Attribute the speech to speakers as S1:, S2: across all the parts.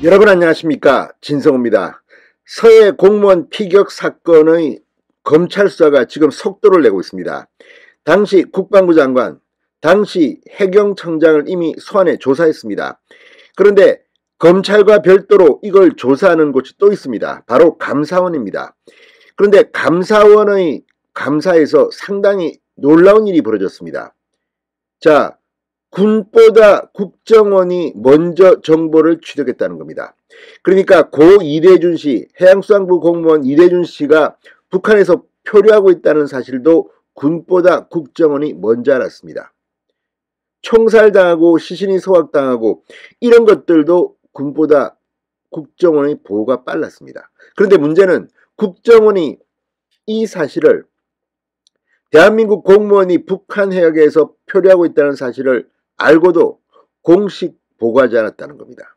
S1: 여러분 안녕하십니까, 진성호입니다. 서해 공무원 피격 사건의 검찰 수사가 지금 속도를 내고 있습니다. 당시 국방부 장관, 당시 해경청장을 이미 소환해 조사했습니다. 그런데 검찰과 별도로 이걸 조사하는 곳이 또 있습니다. 바로 감사원입니다. 그런데 감사원의 감사에서 상당히 놀라운 일이 벌어졌습니다. 자, 군보다 국정원이 먼저 정보를 취득했다는 겁니다. 그러니까 고 이대준 씨, 해양수산부 공무원 이대준 씨가 북한에서 표류하고 있다는 사실도 군보다 국정원이 먼저 알았습니다. 총살당하고 시신이 소각당하고 이런 것들도 군보다 국정원의 보고가 빨랐습니다. 그런데 문제는 국정원이 이 사실을, 대한민국 공무원이 북한 해역에서 표류하고 있다는 사실을 알고도 공식 보고하지 않았다는 겁니다.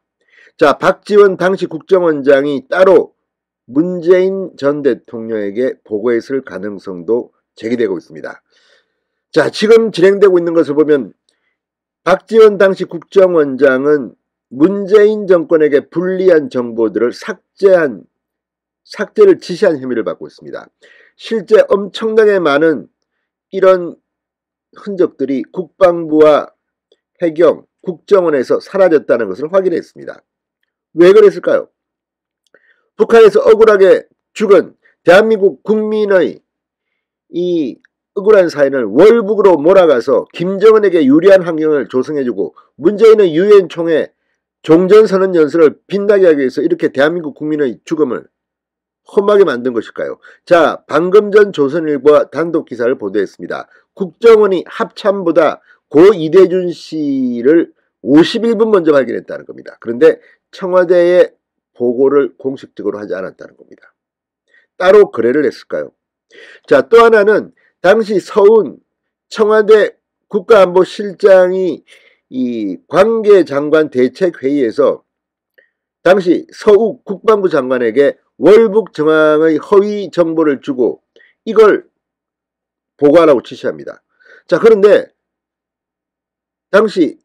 S1: 자, 박지원 당시 국정원장이 따로 문재인 전 대통령에게 보고했을 가능성도 제기되고 있습니다. 자, 지금 진행되고 있는 것을 보면 박지원 당시 국정원장은 문재인 정권에게 불리한 정보들을 삭제를 지시한 혐의를 받고 있습니다. 실제 엄청나게 많은 이런 흔적들이 국방부와 해경, 국정원에서 사라졌다는 것을 확인했습니다. 왜 그랬을까요? 북한에서 억울하게 죽은 대한민국 국민의 이 억울한 사연을 월북으로 몰아가서 김정은에게 유리한 환경을 조성해주고 문재인의 유엔 총회 종전선언 연설을 빛나게 하기 위해서 이렇게 대한민국 국민의 죽음을 험하게 만든 것일까요? 자, 방금 전 조선일보와 단독 기사를 보도했습니다. 국정원이 합참보다 고 이대준 씨를 51분 먼저 발견했다는 겁니다. 그런데 청와대에 보고를 공식적으로 하지 않았다는 겁니다. 따로 거래를 했을까요? 자, 또 하나는 당시 서훈 청와대 국가안보실장이 이 관계장관 대책회의에서 당시 서욱 국방부 장관에게 월북 정황의 허위 정보를 주고 이걸 보고하라고 지시합니다. 자, 그런데 당시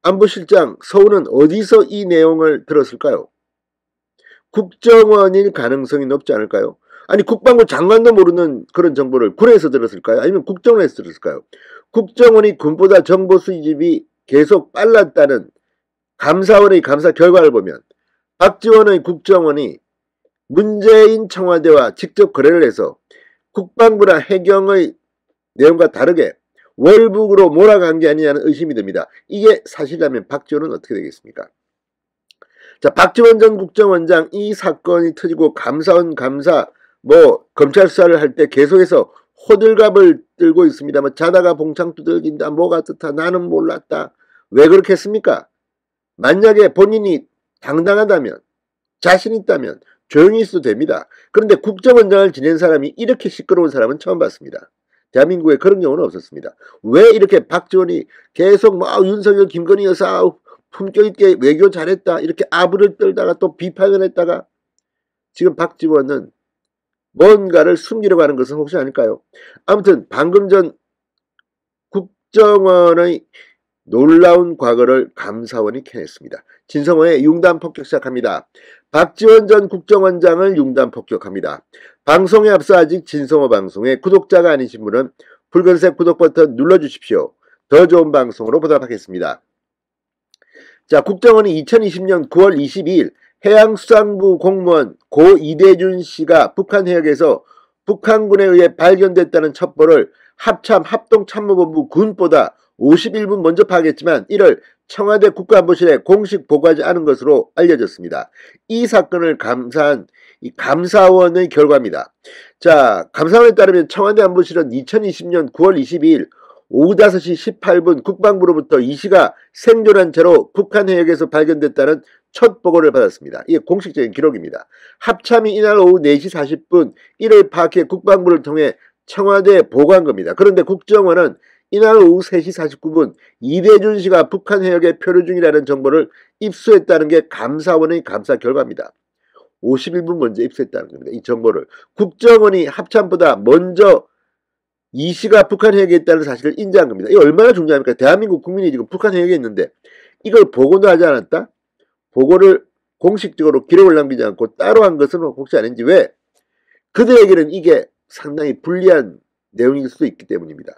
S1: 안보실장 서훈은 어디서 이 내용을 들었을까요? 국정원일 가능성이 높지 않을까요? 아니, 국방부 장관도 모르는 그런 정보를 군에서 들었을까요? 아니면 국정원에서 들었을까요? 국정원이 군보다 정보 수집이 계속 빨랐다는 감사원의 감사 결과를 보면 박지원의 국정원이 문재인 청와대와 직접 거래를 해서 국방부나 해경의 내용과 다르게 월북으로 몰아간 게 아니냐는 의심이 듭니다. 이게 사실이라면 박지원은 어떻게 되겠습니까? 자, 박지원 전 국정원장 이 사건이 터지고 감사원 감사 검찰 수사를 할 때 계속해서 호들갑을 들고 있습니다. 자다가 봉창 두들긴다, 뭐가 뜻하, 나는 몰랐다. 왜 그렇게 했습니까? 만약에 본인이 당당하다면, 자신 있다면 조용히 있어도 됩니다. 그런데 국정원장을 지낸 사람이 이렇게 시끄러운 사람은 처음 봤습니다. 대한민국에 그런 경우는 없었습니다. 왜 이렇게 박지원이 계속 윤석열 김건희 여사 품격있게 외교 잘했다 이렇게 아부를 떨다가 또 비판을 했다가 지금 박지원은 뭔가를 숨기려고 하는 것은 혹시 아닐까요? 아무튼 방금 전 국정원의 놀라운 과거를 감사원이 캐냈습니다. 진성호의 융단 폭격 시작합니다. 박지원 전 국정원장을 융단 폭격합니다. 방송에 앞서 아직 진성호 방송에 구독자가 아니신 분은 붉은색 구독 버튼 눌러주십시오. 더 좋은 방송으로 보답하겠습니다. 자, 국정원이 2020년 9월 22일 해양수산부 공무원 고 이대준 씨가 북한 해역에서 북한군에 의해 발견됐다는 첩보를 합동참모본부 군보다 51분 먼저 파악했지만 이를 청와대 국가안보실에 공식 보고하지 않은 것으로 알려졌습니다. 이 사건을 감사한 이 감사원의 결과입니다. 자, 감사원에 따르면 청와대 안보실은 2020년 9월 22일 오후 5시 18분 국방부로부터 이 씨가 생존한 채로 북한 해역에서 발견됐다는 첫 보고를 받았습니다. 이게 공식적인 기록입니다. 합참이 이날 오후 4시 40분 이를 파악해 국방부를 통해 청와대에 보고한 겁니다. 그런데 국정원은 이날 오후 3시 49분 이대준 씨가 북한 해역에 표류 중이라는 정보를 입수했다는 게 감사원의 감사 결과입니다. 51분 먼저 입수했다는 겁니다. 이 정보를 국정원이 합참보다 먼저 이 씨가 북한 해역에 있다는 사실을 인지한 겁니다. 이거 얼마나 중요합니까? 대한민국 국민이 지금 북한 해역에 있는데 이걸 보고도 하지 않았다? 보고를 공식적으로 기록을 남기지 않고 따로 한 것은 혹시 아닌지. 왜? 그들에게는 이게 상당히 불리한 내용일 수도 있기 때문입니다.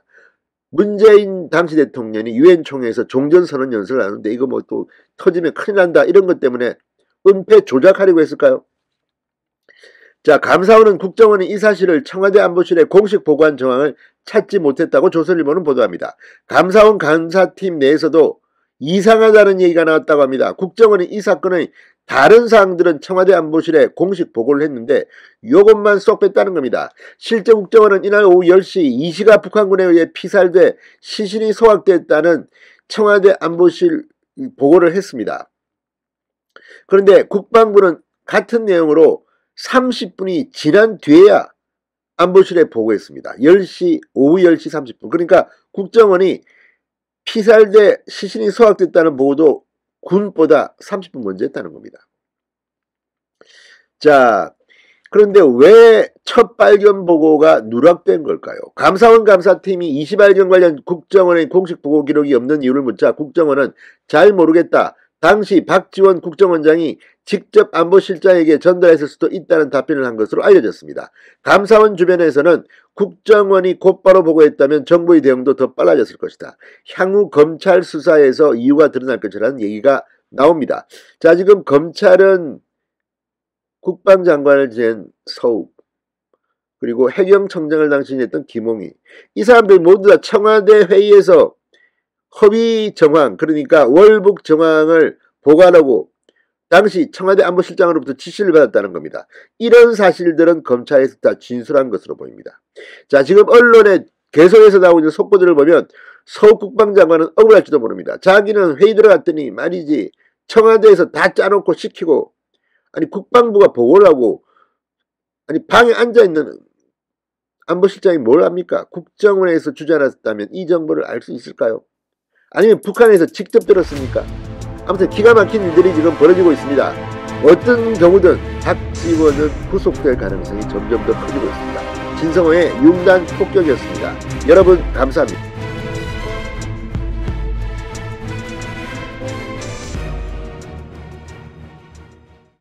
S1: 문재인 당시 대통령이 유엔 총회에서 종전선언 연설을 하는데 이거 뭐 또 터지면 큰일 난다 이런 것 때문에 은폐 조작하려고 했을까요? 자, 감사원은 국정원이 이 사실을 청와대 안보실에 공식 보고한 정황을 찾지 못했다고 조선일보는 보도합니다. 감사원 감사팀 내에서도 이상하다는 얘기가 나왔다고 합니다. 국정원이 이 사건의 다른 사항들은 청와대 안보실에 공식 보고를 했는데 이것만 쏙 뺐다는 겁니다. 실제 국정원은 이날 오후 10시 이시가 북한군에 의해 피살돼 시신이 소각됐다는 청와대 안보실 보고를 했습니다. 그런데 국방부는 같은 내용으로 30분이 지난 뒤에야 안보실에 보고했습니다. 오후 10시 30분. 그러니까 국정원이 피살돼 시신이 소각됐다는 보고도 군보다 30분 먼저 했다는 겁니다. 자, 그런데 왜 첫 발견 보고가 누락된 걸까요? 감사원 감사팀이 이시 발견 관련 국정원의 공식 보고 기록이 없는 이유를 묻자 국정원은 잘 모르겠다. 당시 박지원 국정원장이 직접 안보실장에게 전달했을 수도 있다는 답변을 한 것으로 알려졌습니다. 감사원 주변에서는 국정원이 곧바로 보고했다면 정부의 대응도 더 빨라졌을 것이다. 향후 검찰 수사에서 이유가 드러날 것이라는 얘기가 나옵니다. 자, 지금 검찰은 국방장관을 지낸 서욱, 그리고 해경청장을 당시 지냈던 김홍희, 이 사람들이 모두 다 청와대 회의에서 허위 정황, 그러니까 월북 정황을 보관하고 당시 청와대 안보실장으로부터 지시를 받았다는 겁니다. 이런 사실들은 검찰에서 다 진술한 것으로 보입니다. 자, 지금 언론에 계속해서 나오고 있는 속보들을 보면 서욱 국방장관은 억울할지도 모릅니다. 자기는 회의 들어갔더니 말이지 청와대에서 다 짜놓고 시키고, 아니 국방부가 보고를 하고, 아니 방에 앉아있는 안보실장이 뭘 합니까? 국정원에서 주장했다면 이 정보를 알 수 있을까요? 아니면 북한에서 직접 들었습니까? 아무튼 기가 막힌 일들이 지금 벌어지고 있습니다. 어떤 경우든 박지원은 구속될 가능성이 점점 더 커지고 있습니다. 진성호의 융단 폭격이었습니다. 여러분 감사합니다.